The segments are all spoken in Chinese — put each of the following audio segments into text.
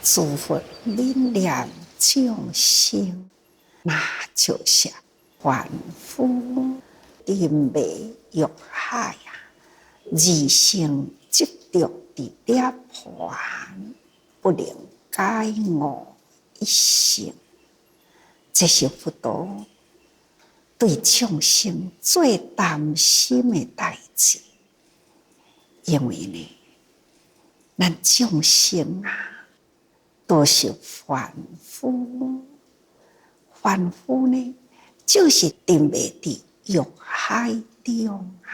诸佛悯念众生，那就是凡夫沉迷欲海啊，二生执着伫涅槃，不能解悟一生。这是佛陀对众生最担心的代志，因为呢，咱众生啊，都是凡夫，凡夫呢，就是沉迷伫欲海中啊。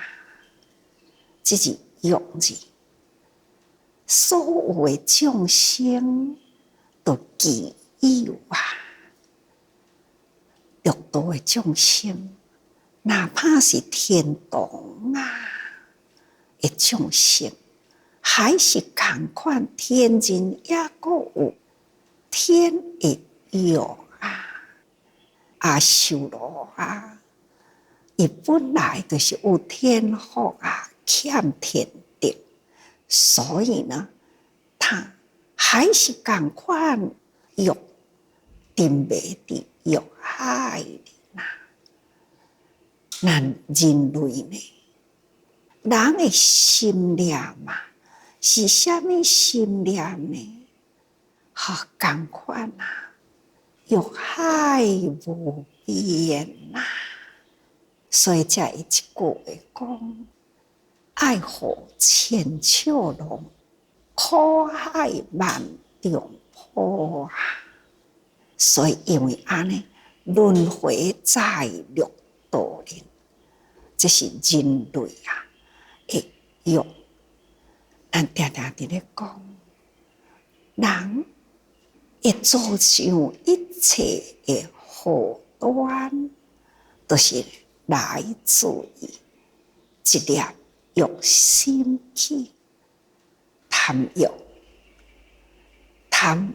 这是欲字，所有的众生都具有啊。欲道的众生，哪怕是天童啊的众生，还是同款，天人也阁有天的欲啊，阿修罗啊，伊本来就是有天福啊，欠天德，所以呢，他还是同款欲沉迷伫欲海里呐。咱人类呢，人的心念嘛，是啥物心念呢？同款啊，欲海无边呐。所以才有一句话讲：爱河千尺浪，苦海万丈波啊。所以因为安尼轮回在六道里，这是人类啊的欲。咱常常伫咧讲，人会造成一切的祸端，都是来自于一粒欲心起，贪欲，贪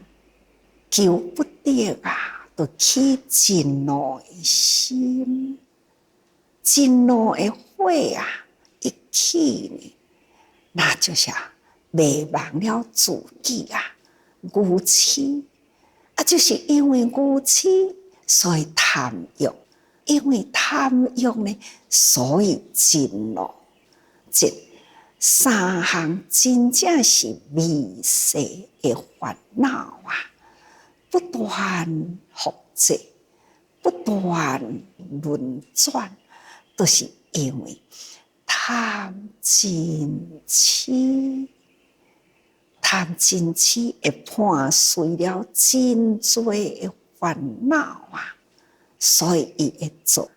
求不得啊，就起真怒的心，真怒的火啊，一起呢，那就是灭亡了自己啊，愚痴啊，就是因为愚痴，所以贪欲。因为贪欲呢，所以真怒。这三项真正是迷失的烦恼啊，不断复制，不断轮转，都是因为贪嗔痴。贪嗔痴会伴随了真多的烦恼啊。所以伊会做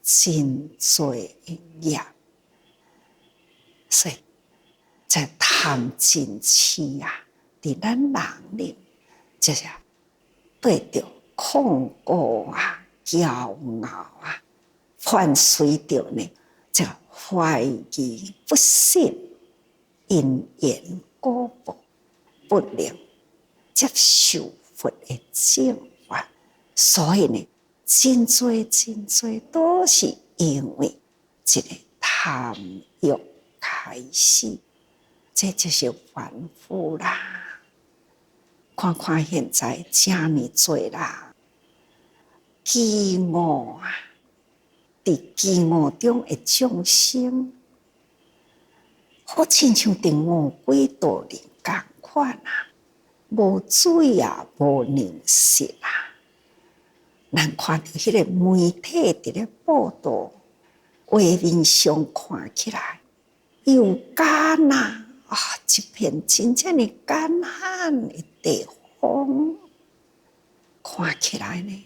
真多的业，所以在贪嗔痴啊，伫咱人里就是对着控告啊、骄傲啊，伴随着呢，这怀疑不信、因缘果报，不能接受佛的正法，所以呢。真多都是因为这个贪欲开始，这就是凡夫啦。看看现在这么多啦，饥饿啊，伫饥饿中的众生，好亲像伫饿鬼道里同款啊，无水啊，无粮食啊。咱看到迄个媒体伫咧报道，画面上看起来又干啊，一片真正的干旱的地方，看起来呢，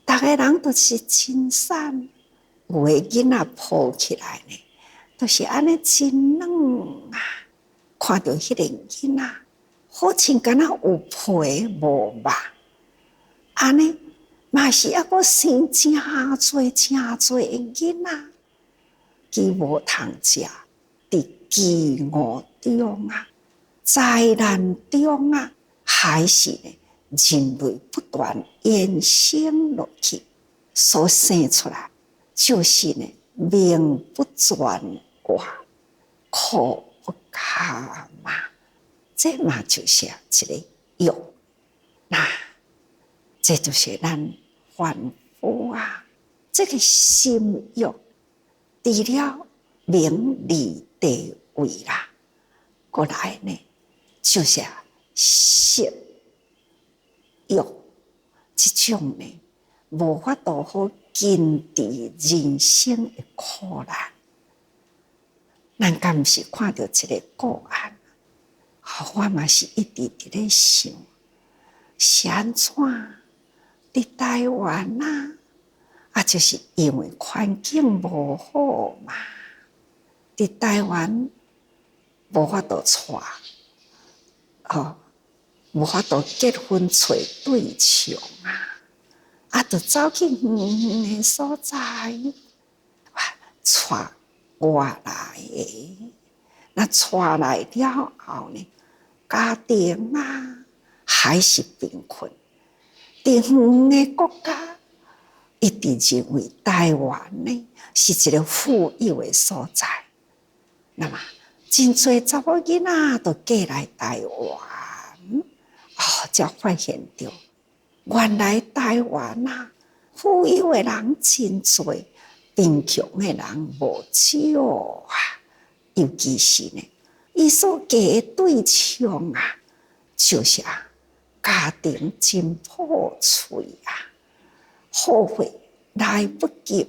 大家人都是真惨，有的囡仔抱起来呢，都是安尼真软啊。看到迄个囡仔，好像敢若有皮无肉，安尼。嘛是还阁生真多的囡仔，饥无通食，伫饥饿中啊，灾难中啊，还是呢人类不断延伸落去，所生出来就是呢命不全完，苦不堪嘛，这嘛就是一个欲。那这就是咱凡夫啊，这个心欲，除了名利地位啦，过来呢，就是色欲这种呢，无法度好坚持人生的苦难。咱敢毋是看到这个个案，我嘛是一直伫咧想，是安怎伫台湾就是因为环境无好嘛，伫台湾无法度娶，无法度结婚找对象就走去远远的所在，娶外来的。那娶来了后呢，家庭还是贫困。伫远的国家，一直认为台湾呢是一个富有的所在。那么，真侪查某囡仔都嫁来台湾，才发现到，原来台湾富有的人真侪，贫穷的人无少尤其是呢，伊所嫁的对象就是家庭真破碎后悔来不及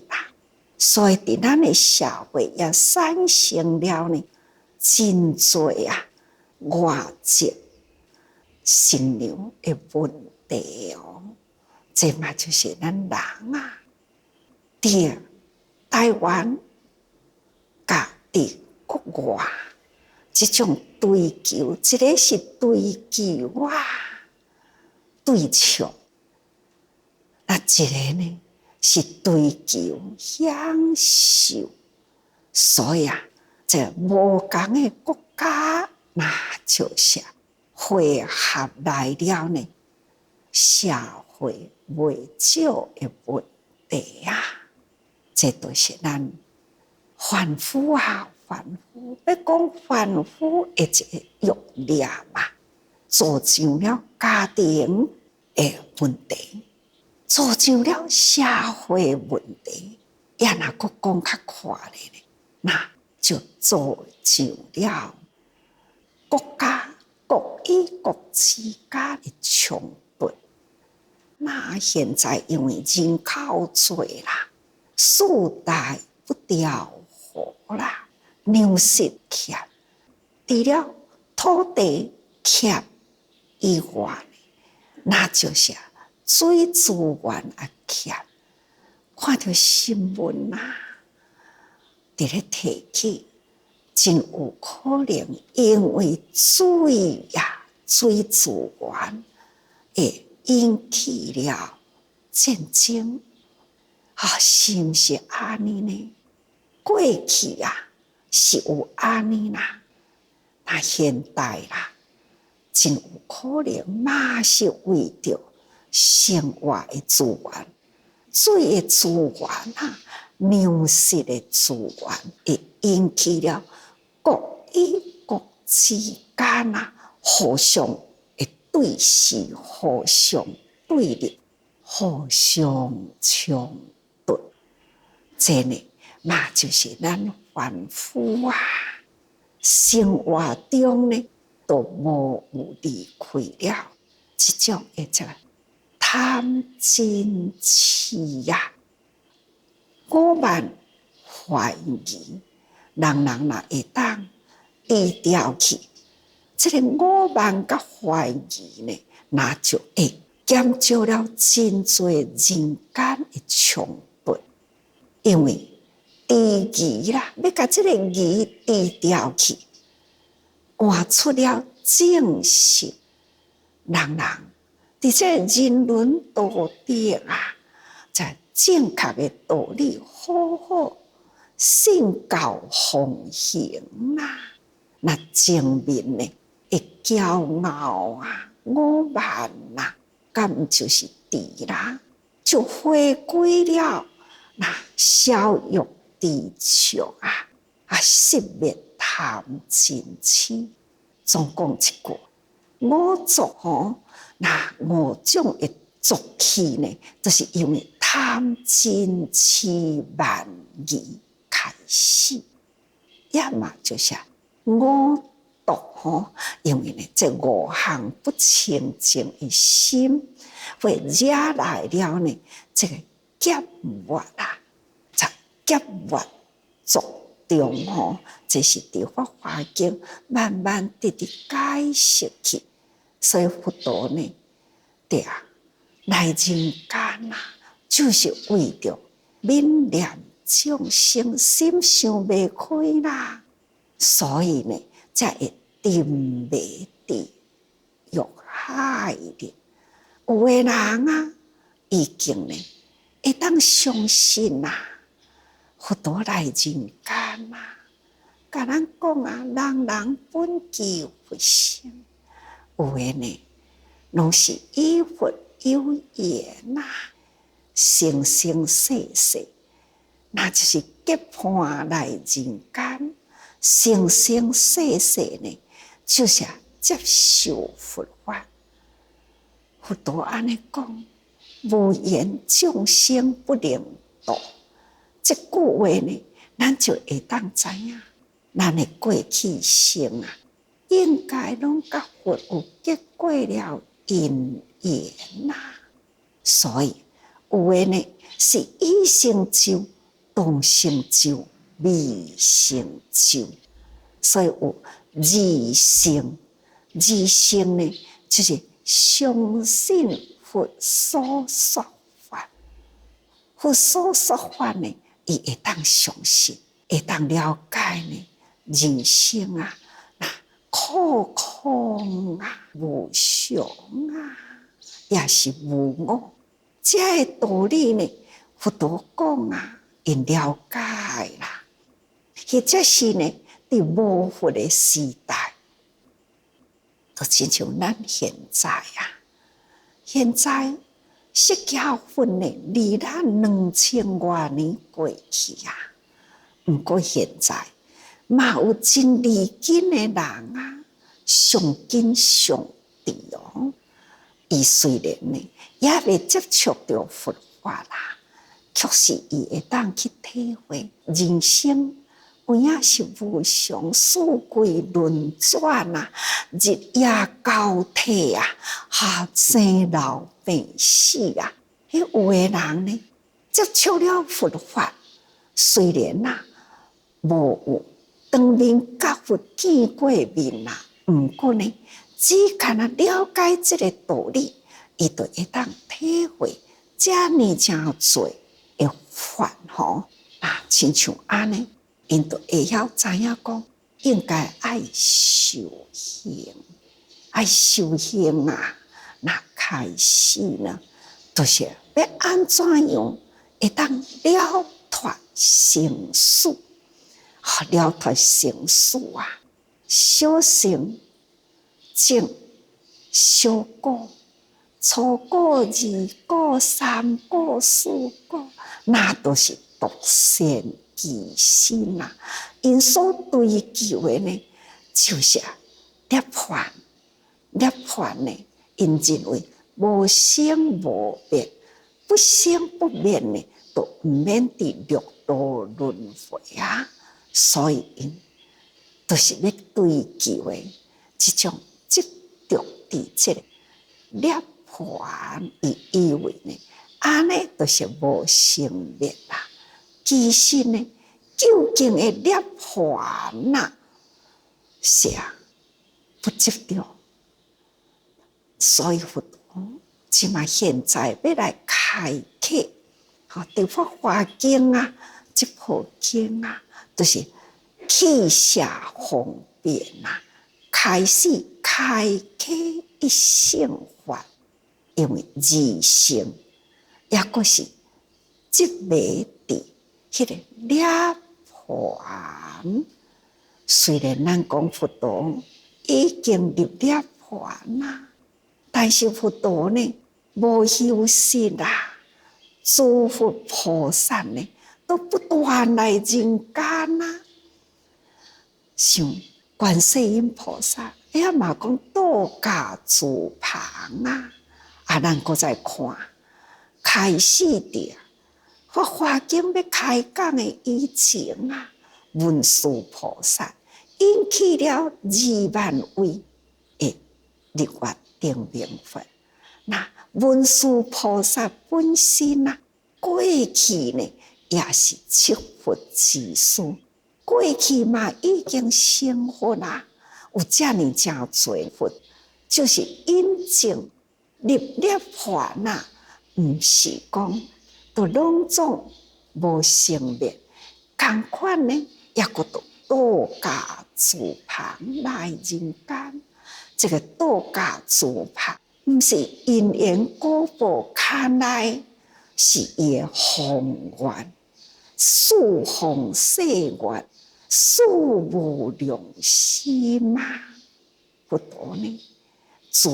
所以伫咱的社会也产生了呢，真侪外籍新娘的问题这嘛就是咱人伫台湾甲伫国外这种追求，一个是追求对象，一个呢是追求享受。所以这无同的国家，那就是汇合来了呢，社会袂少的问题这都是咱凡夫凡夫要讲凡夫的一个欲念造成了家庭的问题，造成了社会问题，也若佫讲较快咧，那就造就了国家国与国之间的冲突。那现在因为人口多世代不调和粮食缺，除了土地缺以外，那就是水资源也缺。看到新闻伫咧提起，真有可能因为水资源会引起了战争是毋是安尼呢？过去是有安尼那现代真有可能嘛是为着生活的资源、水的资源粮食的资源，会引起了国与国之间互相的对视、互相对立、互相冲突。这呢嘛就是咱凡夫生活中呢都无有离开了这种的贪嗔痴我慢怀疑，人若会当低调去，这个我慢甲怀疑呢，那就会减少了真侪人间的冲突。因为低疑要甲这个疑低调去，换出了正信，人伫这人伦道德在正确的道理好好信教奉行那证明呢会骄傲我慢敢毋就是智啦，就回归了消欲知足熄灭贪嗔痴。总讲一句，五浊那五种的浊气呢，就是因为贪嗔痴慢疑开始，要么就是五毒因为呢这五项不清净的心，会惹来了呢这个劫惑在劫惑浊中这是在法华经慢慢地解释去。所以佛陀呢，对啊，来人间就是为着悯念众生心想未开啦，所以呢，才会沉迷伫欲海里。有的人已经呢会当相信佛陀来人间甲咱讲人人本具佛性。有的呢，拢是与佛有缘生生世世，那就是结伴来人间，生生世世呢，就是接受佛法。佛陀安尼讲，无缘众生不能度，这句话呢，咱就会当知影，咱的过去生应该拢甲佛有结过了因缘所以有的呢是已成就、当成就、未成就，所以有二乘。二乘呢，就是相信佛所说法，佛所说法呢，伊会当相信，会当了解呢，人生苦空无常也是无我，这个道理呢，佛陀讲因了解啦。或者是呢，伫无佛的时代，就亲像咱现在现在释迦佛呢，离咱2000多年过去不过现在嘛有真离经的人上紧上智伊虽然呢也未接触到佛法却是伊会当去体会人生有影是无常，四季轮转日夜交替生老病死有的人呢接触了佛法，虽然无有当面甲佛见过面不过呢，只看了解这个道理，伊就会当体会这么真多的法亲像安尼，因就会晓知影讲，应该爱修行，爱修行那开始呢，就是要安怎样会当了脱生死，了脱生死小乘正小果、初果、二果、三果、四果，那都是独善其身因所追求的呢，就是涅槃。涅槃呢，因认为无生无灭，不生不灭呢，都唔免伫六道轮回所以因就是要追求的这种执着伫这个涅槃，伊以为呢，安尼就是无生灭其实呢，究竟的涅槃是不执着。所以佛陀即嘛现在要来开启《法华经》这部经就是启示方便开始开启一乘法，因为二乘也阁是执迷伫迄个涅槃。虽然咱讲佛陀已经入涅槃但是佛陀呢，无休息诸佛菩萨呢，都不断来人间像观世音菩萨，了嘛讲道家自旁啊，咱搁再看，开始的法华经要开讲的以前文殊菩萨引起了2万位的日月定明佛。那文殊菩萨本身过去呢也是七佛之师，过去嘛已经成佛有这么真多佛，就是印证入涅槃不是讲都拢总无生灭，同款呢也搁到道家自旁来人间。这个道家自旁不是因缘果报看来，是伊的宏愿，四方誓愿，事无量心佛陀呢，自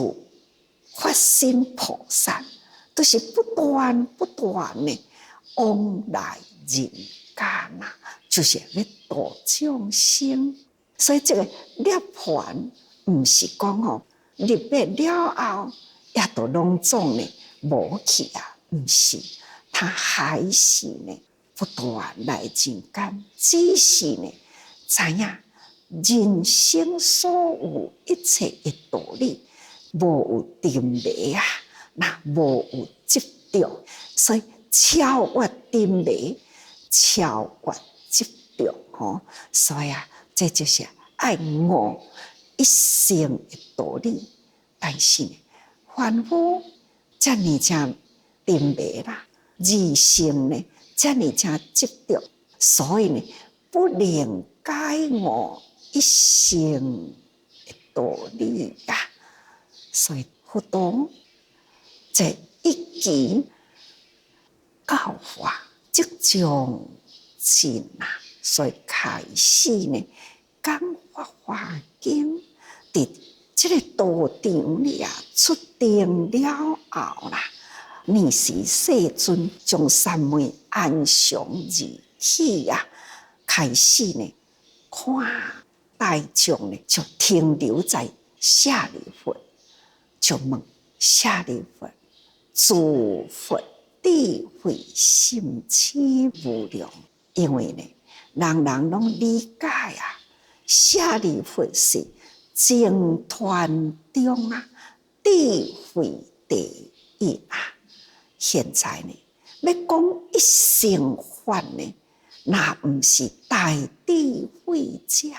发心菩萨，都是不断的往来人间就是要度众生。所以这个涅槃不是讲入灭了后也都拢总呢无去不是，他还是呢不断来人间，只是呢知影人生所有一切的道理，无有定迷无有执着，所以超越定迷，超越执着所以这就是爱悟一生的道理。但是呢，凡夫这么正定迷二性呢这么正执着，所以呢不能解悟一生的道理所以佛陀这一期教化即将尽所以开始呢讲法华经，伫这个道场里出定了后尼时世尊将三昧安详而起开始呢看大众呢就停留在舍利弗，就问舍利弗：诸佛智慧深深无量。因为呢，人人拢理解舍利弗是净土中智慧第一现在呢，要讲一生法呢，那不是大智慧者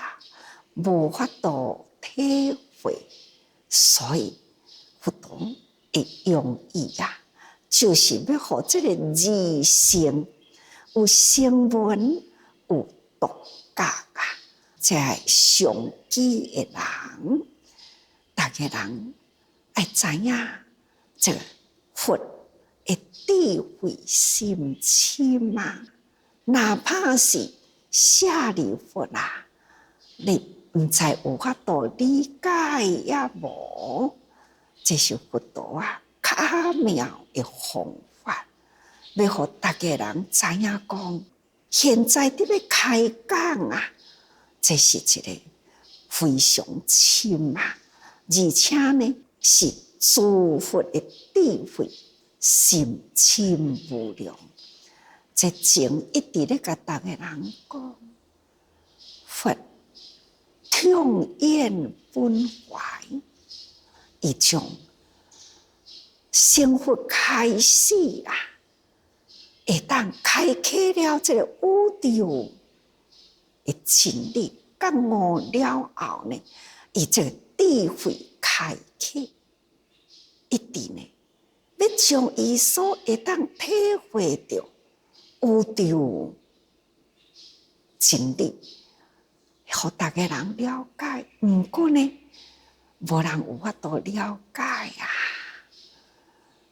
无法度体会，所以佛陀的用意就是要让这个二乘有声闻有独觉才上机的人，大家人要知影这个佛的智慧深深哪怕是舍利弗你不知有法度理解也无，这是佛陀巧妙的方法，要让大家人知影讲，现在伫要开讲这是一个非常深而且呢是诸佛的智慧深深无量。这前一直咧甲大家人讲，佛痛厌本怀，伊从成佛开始会当开启了这个宇宙的真理，觉悟了后呢，伊这个智慧开启，一直呢要将伊所会当体会到宇宙真理，互大家人了解。不过呢，无人有法度了解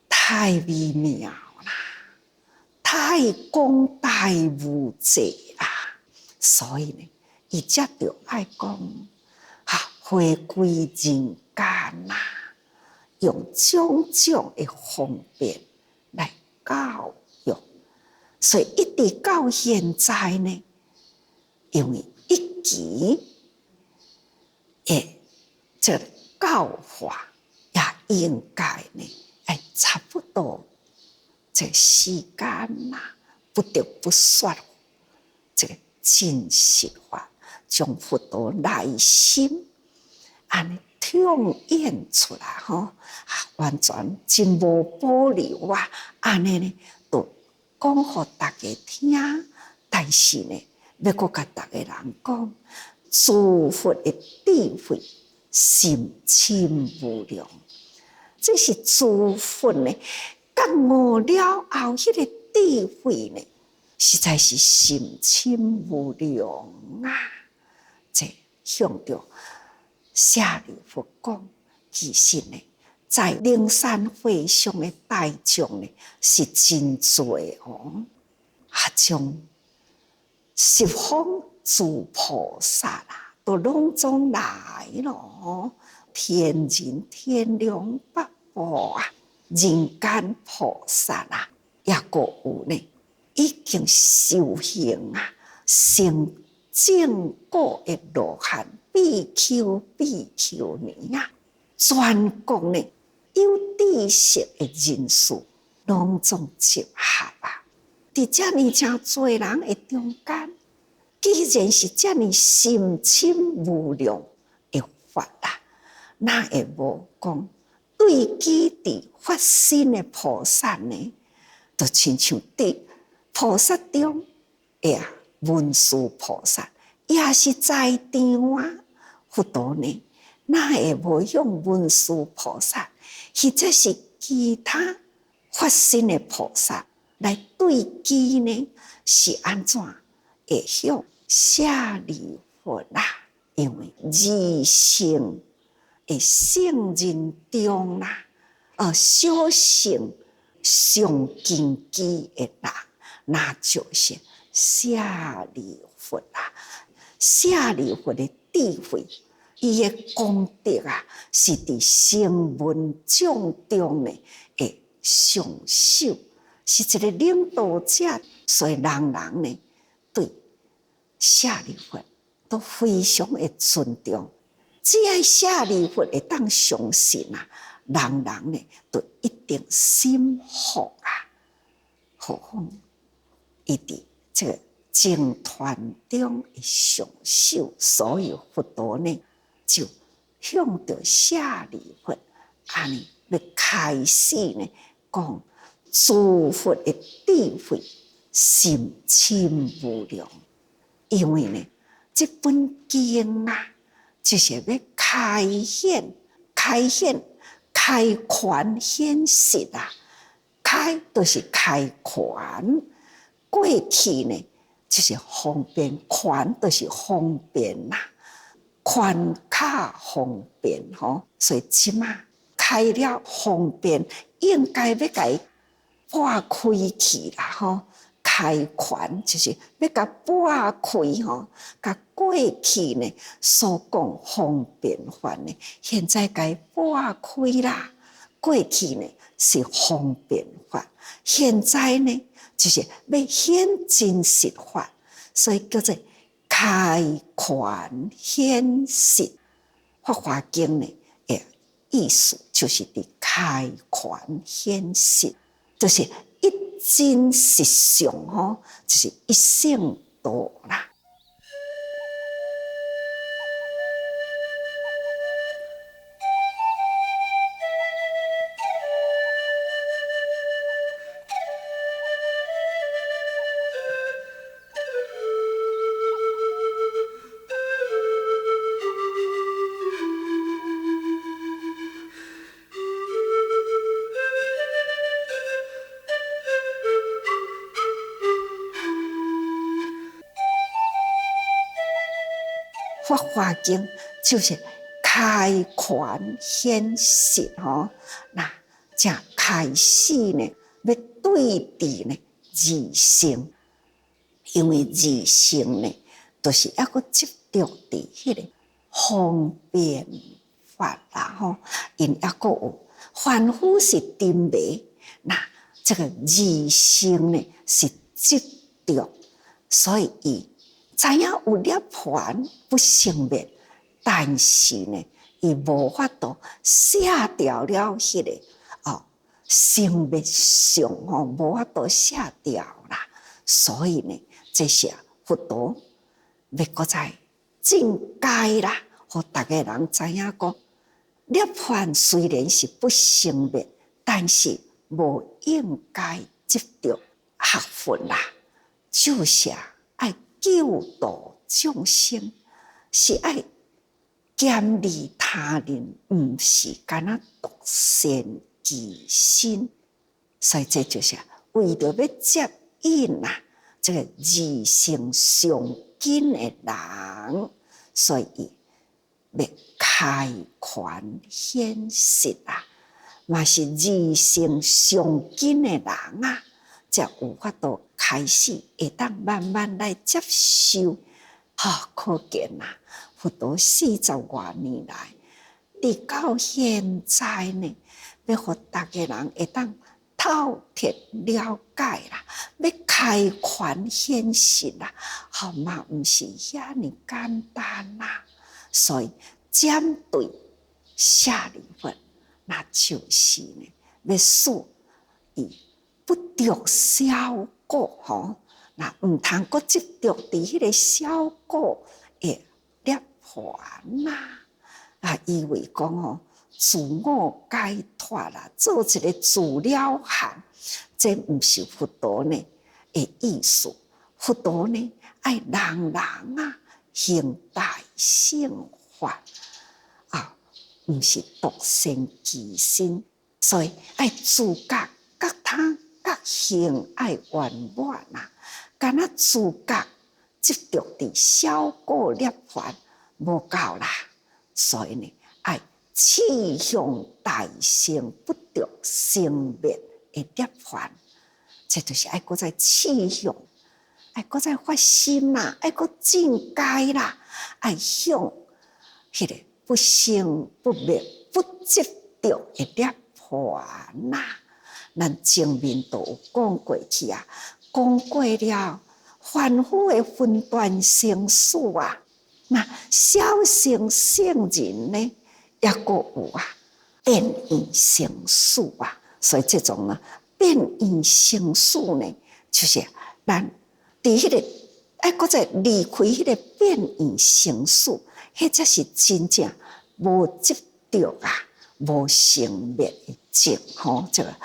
太微妙啦，太广大无际所以呢，伊才着爱讲回归人间用种种的方便来教育。所以一直到现在呢，因为一期的这教化也应该呢，差不多这时间啦，不得不说这个真实化，将佛陀内心安尼涌现出来完全真无保留啊！安尼呢，都讲互大家听，但是呢，要阁甲大家人讲，诸佛的智慧深深无量，这是诸佛呢，觉悟了后，迄个智慧呢，实在是深深无量啊！这向着舍利弗讲，其实呢，在灵山会上的大众呢，是真多将十方诸菩萨啊，都拢总来了天人天龙八部啊，人间菩萨啊，也个有呢，已经修行啊，成正果的罗汉比丘尼啊，全国呢有知识的人士，拢总集合啊！伫遮尔真多人的中间，既然是遮尔深深无量的法啊，哪会无讲对己伫发心的菩萨呢？就亲像伫菩萨中文殊菩萨也是在场啊，佛陀呢，哪会无用文殊菩萨，或者是其他发心的菩萨来对机呢？是安怎会向舍利弗啦？因为二乘的圣人中啦，小乘上根基的人，那就是舍利弗啦。舍利弗的智慧，伊的功德啊，是伫声闻众中呢的上首，是一个领导者，所以人人呢对舍利弗都非常的尊重。只要舍利弗会当相信啊，人人呢都一定心服啊。何况伊伫这个净团中的上首，所以佛陀呢就向着舍利弗安尼要开始呢讲诸佛的智慧深深无量，因为呢这本经啊，就是要开显、开权显实啊。开就是开权，过去呢就是方便，权就是方便啦，权卡方便所以即马开了方便，应该要甲伊拨开去啦开权就是要甲拨开甲过去呢所讲方便法呢，现在甲伊拨开啦。过去呢是方便法，现在呢就是要显真实法，所以叫做开权显实。法华经呢的意思就是伫开权显实，就是一真实相就是一性道啦。法华经就是开权显实那正开始呢，要对治呢二乘，因为二乘呢，就是抑个执着伫迄个方便法啦因抑个有凡夫是沉迷，那这个二乘呢是执着，所以伊知影有涅槃不生灭，但是呢，伊无法度卸掉了迄个生灭相无法度卸掉啦。所以呢，这些佛陀要搁再正解啦，互大家人知影讲，涅槃虽然是不生灭，但是无应该执着学佛啦，就是爱救度众生，是爱兼利他人，毋是干那独善其身。所以这就是为着要接引这个二乘上紧的人，所以要开权显实嘛是二乘上紧的人才有法度开始会当慢慢来接受。可见佛陀40多年来，直到现在呢，要互大家人会当透彻了解啦，要开权显实啦，嘛毋是遐尼简单啦。所以针对舍利弗，那就是呢，要使伊不着小果那毋通阁执着伫迄个小果的涅槃以为讲自我解脱啦，做一个自了汉，这毋是佛陀呢的意思。佛陀呢爱人人行大乘法毋是独善其身，所以爱自觉觉他觉行爱圆满敢若自觉执着伫小果涅槃无够啦，所以呢爱刺向大乘不着生灭的涅槃，这就是爱搁再刺向，爱搁再发心爱搁正解啦，爱向迄个不生不灭不执着的涅槃咱前面都有讲过去讲过了凡夫的分段生死那小乘圣人呢，也阁有变异生死所以这种变异生死呢，就是咱伫迄个爱搁再离开迄个变异生死，迄才是真正无执着无生灭的境这个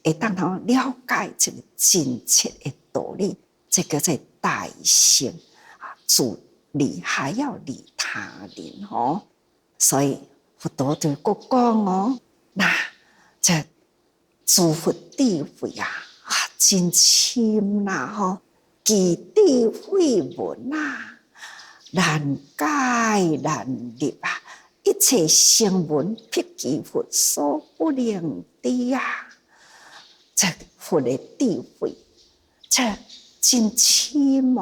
会当了解这个真切的道理，这个叫做大乘自利还要利他人所以佛陀就佫讲那这诸佛智慧真深其智慧文难解难入一切声闻辟其佛所不能知这佛的智慧这真深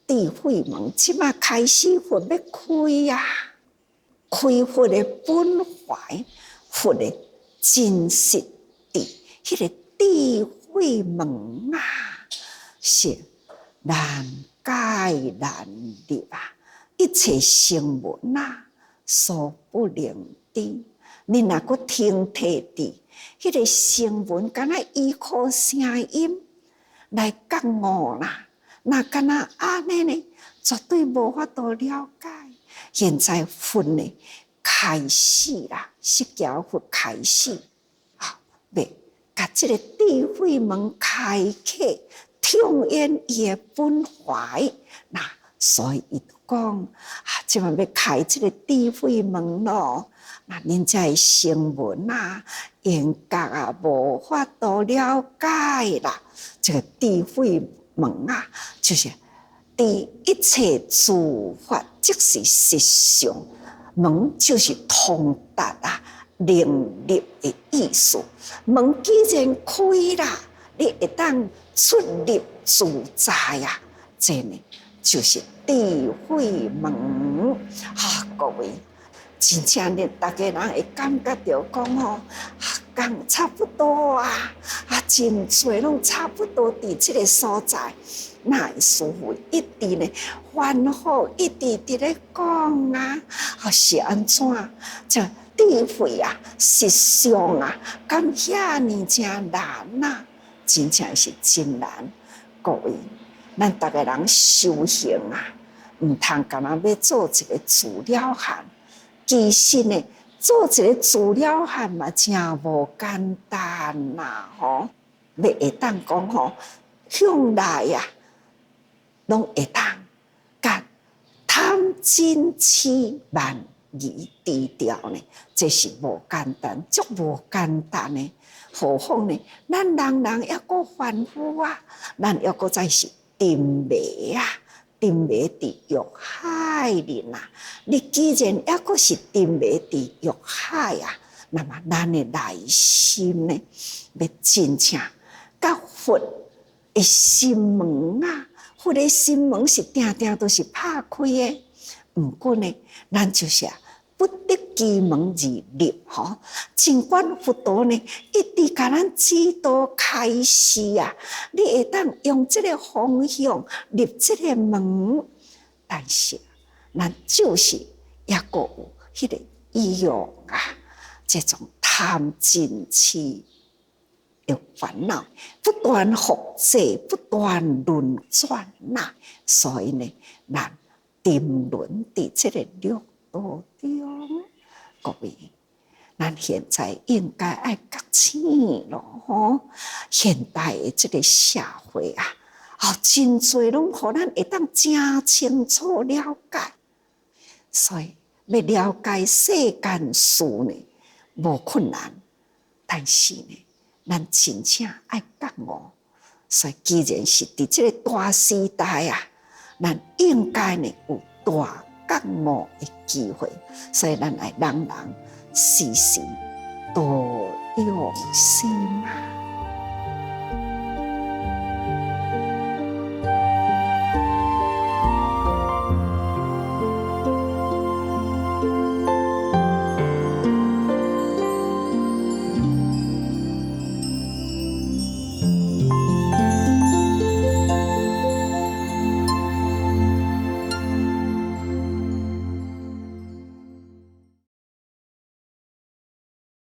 智慧门即马开始佛要开开佛的本怀，佛的真实谛，迄个智慧门是难解难入一切声闻所不能知。你若阁听摕伫迄个声闻，敢若依靠声音来觉悟那敢若安尼呢，绝对无法度了解。现在佛呢开始释迦佛开始要甲这个智慧门开启，痛演伊的本怀所以伊讲即马要开这个智慧门咯。恁这的声闻严格无法度了解啦。这个智慧门就是伫一切诸法，即是实相。门就是通达能入的意思。门既然开啦，你会当出入自在这呢就是智慧门各位。真正大家人会感觉到讲共差不多啊，真侪拢差不多伫这个所在。那师父一直呢反复一直伫咧讲啊，是安怎？这智慧啊，实相啊，敢遐尼真难啊？真正是真难。各位，咱逐个人修行啊，毋通干那要做一个资料汉。其实呢，做一个资料汉嘛，真无简单呐！吼，要会当讲吼，向来啊，拢会当甲贪嗔痴慢疑低调呢，这是无简单，足无简单呢。何况呢，咱人人还阁凡夫啊，咱还阁再是沉迷啊，沉迷伫欲海里呐。你既然还阁是沉迷伫欲海啊，那么咱的内心呢，要真正甲佛的心门啊，佛的心门是定定都是拍开的。不过呢，咱就是不得其门而入吼。尽管佛陀呢一直甲咱指导开示啊，你会当用这个方向入这个门，但是咱就是也阁有迄个欲啊，这种贪嗔痴的烦恼不断复制，不断轮转呐。所以呢，咱沉沦伫这个六道中。各位，咱现在应该爱觉醒咯吼！现代的这个社会啊，真侪拢互咱会当真清楚了解。所以要了解世间事呢，无困难，但是呢，咱真正爱觉悟。所以，既然是伫这个大时代啊，咱应该呢有大觉悟的机会。所以，咱爱人人时时多用心啊。